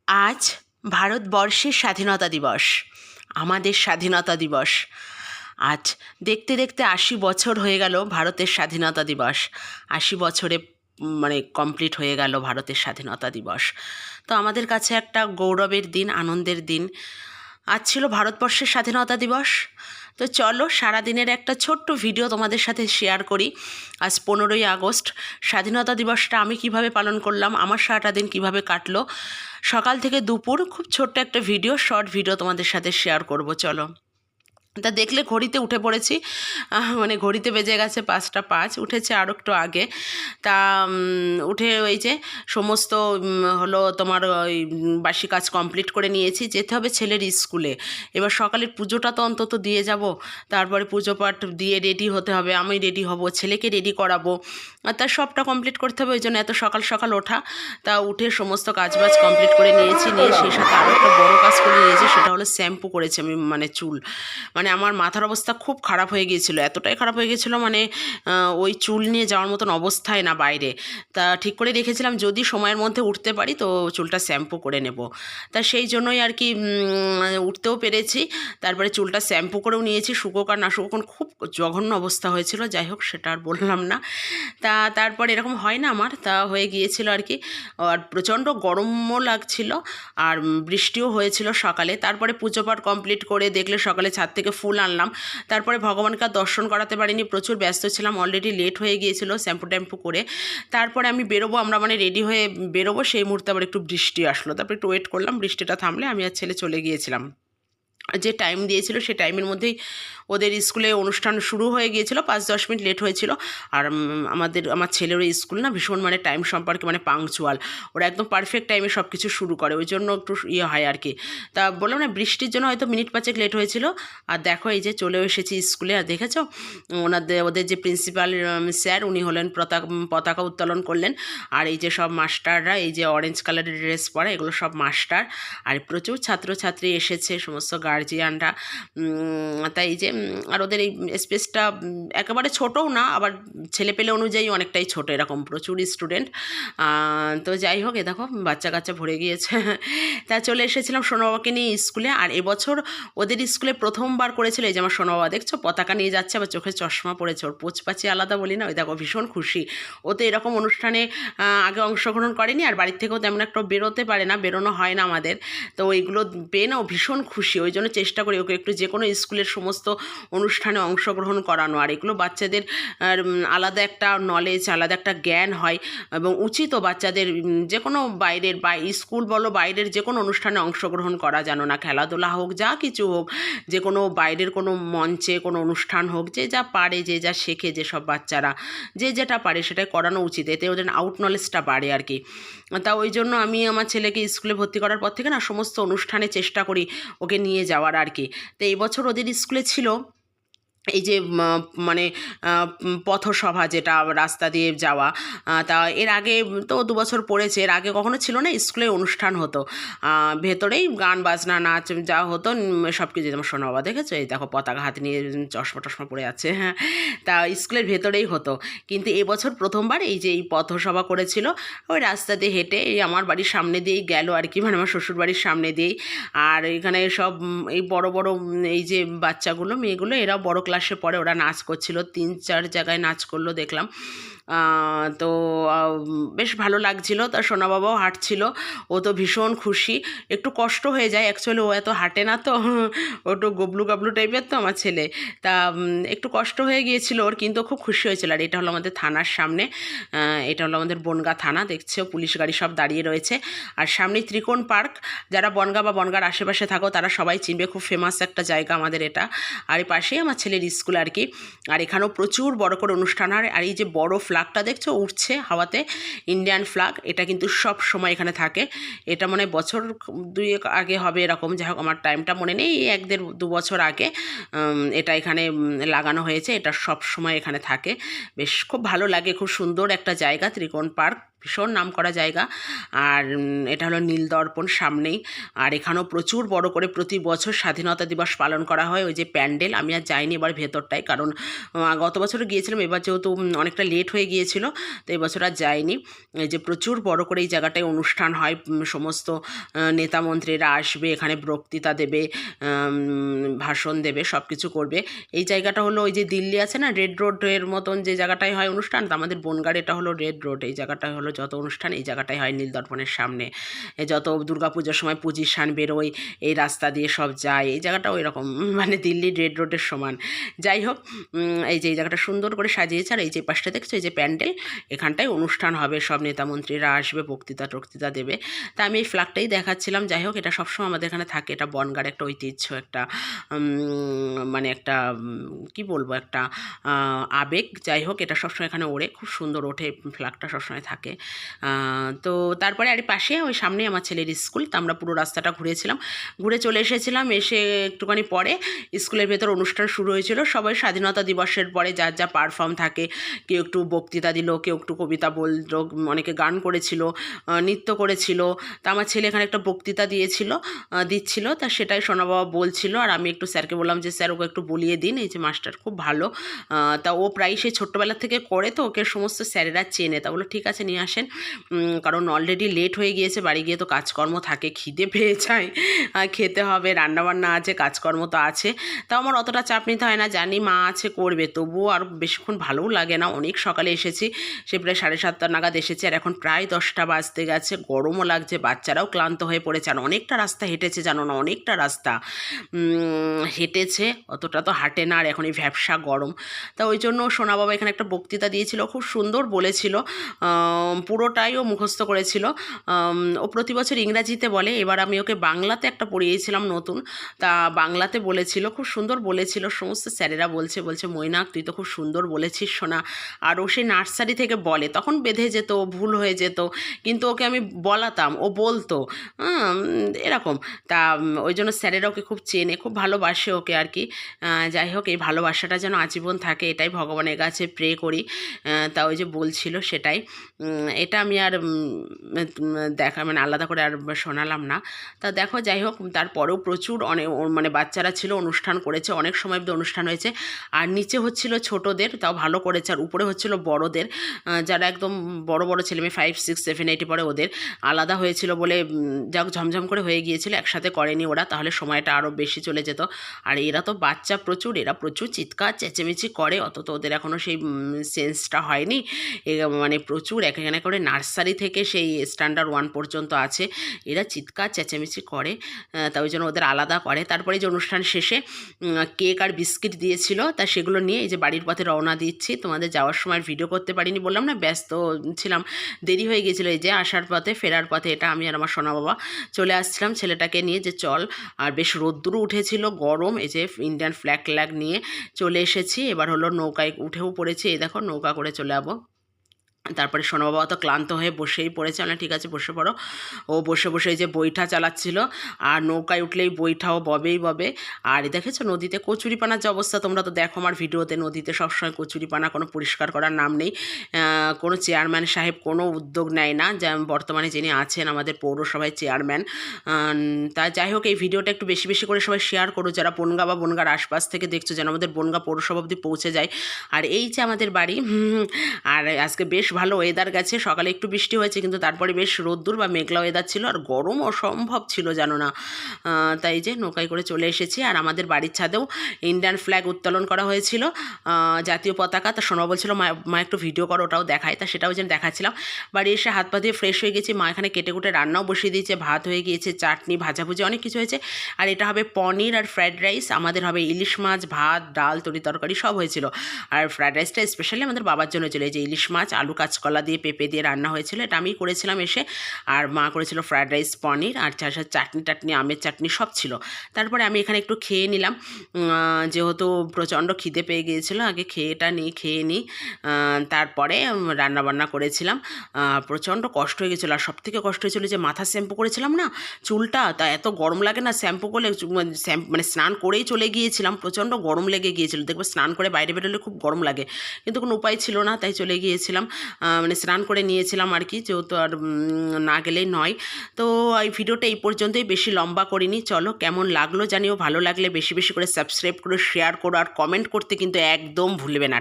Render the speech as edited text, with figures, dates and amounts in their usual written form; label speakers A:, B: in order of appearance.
A: আজ ভারতবর্ষের স্বাধীনতা দিবস, আমাদের স্বাধীনতা দিবস। আজ দেখতে দেখতে ৮০ বছর হয়ে গেল ভারতের স্বাধীনতা দিবস। ৮০ বছরে কমপ্লিট হয়ে গেল ভারতের স্বাধীনতা দিবস। তো আমাদের কাছে একটা গৌরবের দিন, আনন্দের দিন। আজ ছিল ভারতবর্ষের স্বাধীনতা দিবস। তো চলো সারাদিনের একটা ছোট্ট ভিডিও তোমাদের সাথে শেয়ার করি। আজ 15ই আগস্ট, স্বাধীনতা দিবসটা আমি কিভাবে পালন করলাম, আমার সারাটা দিন কিভাবে কাটলো, সকাল থেকে দুপুর, খুব ছোট্ট একটা ভিডিও, শর্ট ভিডিও তোমাদের সাথে শেয়ার করব। চলো। তা দেখলে ঘড়িতে উঠে পড়েছি, ঘড়িতে বেজে গেছে 5টা 5, উঠেছে আরও একটু আগে। তা উঠে ওই যে সমস্ত হলো তোমার ওই বাসি কাজ কমপ্লিট করে নিয়েছি। যেতে হবে ছেলের স্কুলে। এবার সকালের পুজোটা তো অন্তত দিয়ে যাব, তারপরে পুজো পাঠ দিয়ে রেডি হতে হবে, আমি রেডি হব, ছেলেকে রেডি করাবো, আর তার সবটা কমপ্লিট করতে হবে। ওই জন্য এত সকাল সকাল ওঠা। তা উঠে সমস্ত কাজবাজ কমপ্লিট করে নিয়েছি, নিয়ে সেই সাথে আরও একটা বড়ো কাজ করে নিয়েছি, সেটা হলো শ্যাম্পু করেছি আমি, চুল। আমার মাথার অবস্থা খুব খারাপ হয়ে গিয়েছিলো, এতটাই খারাপ হয়ে গিয়েছিলো ওই চুল নিয়ে যাওয়ার মতন অবস্থায় না বাইরে। তা ঠিক করে রেখেছিলাম যদি সময়ের মধ্যে উঠতে পারি তো চুলটা শ্যাম্পু করে নেব। তা সেই জন্যই আর কি উঠতেও পেরেছি। তারপরে চুলটা শ্যাম্পু করেও নিয়েছি, শুকোক আর না শুকোক, খুব জঘন্য অবস্থা হয়েছিল। যাই হোক, সেটা আর বললাম না। তারপর এরকম হয় না আমার, তা হয়ে গিয়েছিল আর কি। আর প্রচণ্ড গরমও লাগছিল, আর বৃষ্টিও হয়েছিল সকালে। তারপরে পুজো পাঠ কমপ্লিট করে দেখলে সকালে ছাদ থেকে ফুল আনলাম। তারপরে ভগবানকে আর দর্শন করাতে পারিনি, প্রচুর ব্যস্ত ছিলাম, অলরেডি লেট হয়ে গিয়েছিল শ্যাম্পু ট্যাম্পু করে। তারপরে আমি বেরোবো, আমরা রেডি হয়ে বেরোবো, সেই মুহূর্তে আবার একটু বৃষ্টি আসলো। তারপরে একটু ওয়েট করলাম, বৃষ্টিটা থামলে আমি আর ছেলে চলে গিয়েছিলাম। যে টাইম দিয়েছিল সে টাইমের মধ্যেই ওদের স্কুলে অনুষ্ঠান শুরু হয়ে গিয়েছিল, 5-10 মিনিট লেট হয়েছিল। আর আমার ছেলের ওই স্কুল না ভীষণ টাইম সম্পর্কে পাংচুয়াল, ওরা একদম পারফেক্ট টাইমে সব কিছু শুরু করে, ওই জন্য একটু হয় আর কি। তা বললাম না, বৃষ্টির জন্য হয়তো মিনিট 5 লেট হয়েছিল। আর দেখো এই যে চলেও এসেছি স্কুলে। আর দেখেছো ওদের যে প্রিন্সিপাল স্যার, উনি হলেন পতাকা উত্তোলন করলেন। আর এই যে সব মাস্টাররা, এই যে অরেঞ্জ কালারের ড্রেস পরা, এগুলো সব মাস্টার। আর প্রচুর ছাত্রছাত্রী এসেছে, সমস্ত গার্জিয়ানরা। তাই এই যে আর ওদের এই স্পেসটা একেবারে ছোটও না, আবার ছেলেপেলে অনুযায়ী অনেকটাই ছোট, এরকম প্রচুর স্টুডেন্ট। তো যাই হোক, এ দেখো বাচ্চা কাচ্চা ভরে গিয়েছে। তা চলে এসেছিলাম সোনাবাবাকে নিয়ে স্কুলে। আর এবছর ওদের স্কুলে প্রথমবার করেছিল, এই যে আমার সোনাবাবা দেখছো পতাকা নিয়ে যাচ্ছে, আবার চোখে চশমা পড়েছে, ওর পোচপাচি আলাদা বলি না, ওই দেখো ভীষণ খুশি। ও তো এরকম অনুষ্ঠানে আগে অংশগ্রহণ করেনি, আর বাড়ির থেকেও তেমন একটা বেরোতে পারে না, বেরোনো হয় না আমাদের। তো ওইগুলো পেয়ে না ও ভীষণ খুশি। ওই জন্য চেষ্টা করি ওকে একটু যে কোনো স্কুলের সমস্ত অনুষ্ঠানে অংশগ্রহণ করানো। আর এগুলো বাচ্চাদের আলাদা একটা নলেজ, আলাদা একটা জ্ঞান হয়, এবং উচিতও বাচ্চাদের যে কোনো বাইরের স্কুল বলো বাইরের যে কোনো অনুষ্ঠানে অংশগ্রহণ করা, যেন না খেলাধুলা হোক, যা কিছু হোক, যে কোনো বাইরের কোনো মঞ্চে কোনো অনুষ্ঠান হোক, যে যা পারে, যে যা শেখে, যেসব বাচ্চারা যে যেটা পারে সেটাই করানো উচিত, এতে ওদের আউট নলেজটা বাড়ে আর কি। তা ওই জন্য আমি আমার ছেলেকে স্কুলে ভর্তি করার পর থেকে না সমস্ত অনুষ্ঠানে চেষ্টা করি ওকে নিয়ে যাওয়ার আর কি। তো এই বছর ওদের স্কুলে ছিল এই যে পথসভা, যেটা রাস্তা দিয়ে যাওয়া। তা এর আগে তো 2 বছর পড়েছে, এর আগে কখনো ছিল না, স্কুলে অনুষ্ঠান হতো, ভেতরেই গান বাজনা নাচ যা হতো সব কিছু। যেমন শোনো বাবা দেখেছো, এই দেখো পতাকা হাতে নিয়ে চশমা টশমা পড়ে আছে, হ্যাঁ। তা স্কুলের ভেতরেই হতো। কিন্তু এবছর প্রথমবার এই যে এই পথসভা করেছিল, ওই রাস্তা দিয়ে হেঁটে এই আমার বাড়ির সামনে দিয়েই গেল আর কি, আমার শ্বশুর বাড়ির সামনে দিয়েই। আর এখানে সব এই বড় বড় এই যে বাচ্চাগুলো, মেয়েগুলো, এরা বড় ক্লাসে পড়ে, ওরা নাচ করছিল, 3-4 জায়গায় নাচ করলো দেখলাম। তো বেশ ভালো লাগছিল। তার সোনা বাবাও হাঁটছিল, ও তো ভীষণ খুশি। একটু কষ্ট হয়ে যায় অ্যাকচুয়ালি, ও এত হাঁটে না তো, ও একটু গবলু গাবলু টাইপের তো আমার ছেলে। তা একটু কষ্ট হয়ে গিয়েছিল ওর, কিন্তু খুব খুশি হয়েছিল। আর এটা হলো আমাদের থানার সামনে, এটা হলো আমাদের বনগাঁ থানা, দেখছো পুলিশ গাড়ি সব দাঁড়িয়ে রয়েছে। আর সামনে ত্রিকোণ পার্ক, যারা বনগাঁ বা বনগাঁর আশেপাশে থাকো তারা সবাই চিনবে, খুব ফেমাস একটা জায়গা আমাদের এটা। আর এই পাশেই আমার ছেলের স্কুল আর কি। আর এখানেও প্রচুর বড় করে অনুষ্ঠান হয়। আর এই যে বড় ফ্ল্যাগটা দেখছো উঠছে হাওয়াতে, ইন্ডিয়ান ফ্ল্যাগ, এটা কিন্তু সব সময় এখানে থাকে। এটা বছর 2 আগে হবে এরকম, যাই হোক আমার টাইমটা মনে নেই, 1-1.5-2 বছর আগে এটা এখানে লাগানো হয়েছে। এটা সব সময় এখানে থাকে, বেশ খুব ভালো লাগে, খুব সুন্দর একটা জায়গা ত্রিকোণ পার্ক, ভীষণ নামকরা জায়গা। আর এটা হলো নীলদর্পণ সামনেই। আর এখানেও প্রচুর বড় করে প্রতি বছর স্বাধীনতা দিবস পালন করা হয়। ওই যে প্যান্ডেল, আমি আর যাইনি এবার ভেতরটায়, কারণ গত বছরও গিয়েছিলাম, এবার যেহেতু অনেকটা লেট হয়ে গিয়েছিল তো এবছর আর যাইনি। এই যে প্রচুর বড় করে এই জায়গাটায় অনুষ্ঠান হয়, সমস্ত নেতা মন্ত্রীরা আসবে, এখানে বক্তৃতা দেবে, ভাষণ দেবে, সব কিছু করবে। এই জায়গাটা হলো ওই যে দিল্লি আছে না রেড রোডের মতন যে জায়গাটায় হয় অনুষ্ঠান, তো আমাদের বনগাঁর এটা হলো রেড রোড। এই জায়গাটায় হলো যত অনুষ্ঠান এই জায়গাটায় হয়, নীলদর্পণের সামনে। যত দুর্গাপুজোর সময় পজিশান বেরোয় এই রাস্তা দিয়ে সব যায়। এই জায়গাটা ওই রকম মানে দিল্লি রেড রোডের সমান। যাই হোক, এই যে এই জায়গাটা সুন্দর করে সাজিয়েছে। আর এই যে পাশটা দেখছো এই যে প্যান্ডেল, এখানটায় অনুষ্ঠান হবে, সব নেতামন্ত্রীরা আসবে, বক্তৃতা দেবে। তা আমি এই ফ্ল্যাগটাই দেখাচ্ছিলাম। যাই হোক, এটা সবসময় আমাদের এখানে থাকে, এটা বনগাঁর একটা ঐতিহ্য, একটা মানে একটা কি বলবো, একটা আবেগ। যাই হোক, এটা সবসময় এখানে ওড়ে, খুব সুন্দর ওঠে, ফ্ল্যাগটা সবসময় থাকে। তো তারপরে আর পাশে ওই সামনে আমার ছেলের স্কুল, তো আমরা পুরো রাস্তাটা ঘুরেছিলাম, ঘুরে চলে এসেছিলাম। এসে একটুখানি পরে স্কুলের ভেতর অনুষ্ঠান শুরু হয়েছিল। সবাই স্বাধীনতা দিবসের পরে যার যা পারফর্ম থাকে, কেউ একটু বক্তৃতা দিল, কেউ একটু কবিতা বলল, অনেকে গান করেছিল, নৃত্য করেছিল। তা আমার ছেলে এখানে একটা বক্তৃতা দিচ্ছিল, তা সেটাই সোনা বাবা বলছিল। আর আমি একটু স্যারকে বললাম যে স্যার ওকে একটু বলিয়ে দিন, এই যে মাস্টার খুব ভালো। তা ও প্রায় সেই ছোট্টবেলা থেকে করে, তো ওকে সমস্ত স্যারেরা চেনে। তা বলো ঠিক আছে নিয়ে আসেন, কারণ অলরেডি লেট হয়ে গিয়েছে, বাড়ি গিয়ে তো কাজকর্ম থাকে, খিদে পেয়ে যায়, খেতে হবে, রান্নাবান্না আছে, কাজকর্ম তো আছে। তাও আমার অতটা চাপ নিতে হয় না, জানি মা আছে করবে, তবুও আর বেশিক্ষণ ভালোও লাগে না। অনেক সকালে এসেছি, সে প্রায় 7:30 নাগাদ এসেছি, আর এখন প্রায় 10টা বাজতে গেছে, গরমও লাগছে, বাচ্চারাও ক্লান্ত হয়ে পড়েছে। আর অনেকটা রাস্তা হেঁটেছে জানো না, অনেকটা রাস্তা হেঁটেছে, অতটা তো হাঁটে না, আর এখন এই ভ্যাপসা গরম। তা ওই জন্য সোনা বাবা এখানে একটা বক্তৃতা দিয়েছিল, খুব সুন্দর বলেছিল, পুরোটাই ও মুখস্থ করেছিল। ও প্রতি বছর ইংরাজিতে বলে, এবার আমি ওকে বাংলাতে একটা পড়িয়েছিলাম নতুন, তা বাংলাতে বলেছিল, খুব সুন্দর বলেছিল। সমস্ত স্যারেরা বলছে মৈনাক তুই তো খুব সুন্দর বলেছিস সোনা। আর ও সেই নার্সারি থেকে বলে, তখন বেঁধে যেত, ভুল হয়ে যেত, কিন্তু ওকে আমি বলাতাম, ও বলতো, এরকম। তা ওই জন্য স্যারেরা ওকে খুব চেনে, খুব ভালোবাসে ওকে আর কি। যাই হোক, এই ভালোবাসাটা যেন আজীবন থাকে, এটাই ভগবানের কাছে প্রে করি। তা ওই যে বলছিল সেটাই, এটা আমি আর মানে আলাদা করে আর শোনালাম না। তা দেখো, যাই হোক, তারপরেও প্রচুর অনেক মানে বাচ্চারা ছিল, অনুষ্ঠান করেছে, অনেক সময় অবধি অনুষ্ঠান হয়েছে। আর নিচে হচ্ছিল ছোটদের, তাও ভালো করেছে, আর উপরে হচ্ছিল বড়দের, যারা একদম বড় বড় ছেলেমেয়ে 5, 6, 7, 8 পরে, ওদের আলাদা হয়েছিল বলে যাক ঝমঝম করে হয়ে গিয়েছিল, একসাথে করেনি ওরা, তাহলে সময়টা আরও বেশি চলে যেত। আর এরা তো বাচ্চা প্রচুর, এরা প্রচুর চিৎকার চেঁচেমেচি করে, অত তো ওদের এখনও সেই সেন্সটা হয়নি। মানে প্রচুর এখানে করে নার্সারি থেকে সেই স্ট্যান্ডার্ড 1 পর্যন্ত আছে, এরা চিৎকার চেঁচেমেচি করে, তা ওই জন্য ওদের আলাদা করে। তারপরে যে অনুষ্ঠান শেষে কেক আর বিস্কিট দিয়েছিল, তা সেগুলো নিয়ে এই যে বাড়ির পথে রওনা দিচ্ছি। তোমাদের যাওয়ার সময় ভিডিও করতে পারিনি, বললাম না ব্যস্ত ছিলাম, দেরি হয়ে গিয়েছিলো। এই যে আসার পথে, ফেরার পথে এটা আমি আর আমার সোনা বাবা চলে আসছিলাম ছেলেটাকে নিয়ে, যে চল। আর বেশ রোদ্দুরও উঠেছিল, গরম, এই যে ইন্ডিয়ান ফ্ল্যাগ নিয়ে চলে এসেছি। এবার হলো নৌকায় উঠেও পড়েছি, এই দেখো নৌকা করে চলে যাবো। তারপরে সোনা বাবা তো ক্লান্ত হয়ে বসেই পড়েছে, না ঠিক আছে বসে পড়ো। ও বসে বসে এই যে বৈঠা চালাচ্ছিল, আর নৌকায় উঠলেই বৈঠাও ববে। আর দেখেছো নদীতে কচুরিপানার যে অবস্থা, তোমরা তো দেখো আমার ভিডিওতে, নদীতে সবসময় কচুরিপানা, কোনো পরিষ্কার করার নাম নেই, কোনো চেয়ারম্যান সাহেব কোনো উদ্যোগ নেয় না, যা বর্তমানে যিনি আছেন আমাদের পৌরসভায় চেয়ারম্যান। তা যাই হোক, এই ভিডিওটা একটু বেশি বেশি করে সবাই শেয়ার করো, যারা বনগাঁ বা বনগাঁর আশপাশ থেকে দেখছো, যেন আমাদের বনগাঁ পৌরসভা অবধি পৌঁছে যায়। আর এই যে আমাদের বাড়ি, আর আজকে বেশ ভালো ওয়েদার গেছে, সকালে একটু বৃষ্টি হয়েছে, কিন্তু তারপরে বেশ রোদ্দুর বা মেঘলা ওয়েদার ছিল, আর গরম অসম্ভব ছিল জানো না। তাই যে নৌকায় করে চলে এসেছি। আর আমাদের বাড়ির ছাদেও ইন্ডিয়ান ফ্ল্যাগ উত্তোলন করা হয়েছিল, জাতীয় পতাকা। তা সোনা বলছিল মা একটু ভিডিও করো, ওটাও দেখায়, তা সেটাও যেন দেখাচ্ছিলাম। বাড়ি এসে হাত পা দিয়ে ফ্রেশ হয়ে গেছি, মা এখানে কেটে কুটে রান্নাও বসিয়ে দিয়েছে, ভাত হয়ে গিয়েছে, চাটনি ভাজাভুজি অনেক কিছু হয়েছে। আর এটা হবে পনির আর ফ্রায়েড রাইস, আমাদের হবে ইলিশ মাছ, ভাত, ডাল, তরকারি সব হয়েছিল। আর ফ্রায়েড রাইসটা স্পেশালি আমাদের বাবার জন্য ছিল, এই যে ইলিশ মাছ, আলু, কাঁচকলা দিয়ে, পেঁপে দিয়ে রান্না হয়েছিল, এটা আমি করেছিলাম এসে। আর মা করেছিল ফ্রায়েড রাইস, পনির, আর চাটনি, আমের চাটনি সব ছিল। তারপরে আমি এখানে একটু খেয়ে নিলাম, যেহেতু প্রচণ্ড খিদে পেয়ে গিয়েছিলো, আগে খেয়ে নিই, তারপরে রান্নাবান্না করেছিলাম। প্রচণ্ড কষ্ট হয়ে গেছিলো। আর সবথেকে কষ্ট হয়েছিল যে মাথা শ্যাম্পু করেছিলাম না, চুলটা, তা এত গরম লাগে না শ্যাম্পু করলে, মানে স্নান করেই চলে গিয়েছিলাম, প্রচণ্ড গরম লেগে গিয়েছিলো। দেখবে স্নান করে বাইরে বেরোলে খুব গরম লাগে, কিন্তু কোনো উপায় ছিল না, তাই চলে গিয়েছিলাম। মানে স্নান করে নিয়েছিলাম আর কি, যেহেতু আর না গেলেই নয়। তো এই ভিডিওটা এই পর্যন্তই, বেশি লম্বা করিনি। চলো, কেমন লাগলো জানিও, ভালো লাগলে বেশি বেশি করে সাবস্ক্রাইব করো, শেয়ার করো, আর কমেন্ট করতে কিন্তু একদম ভুলবে না।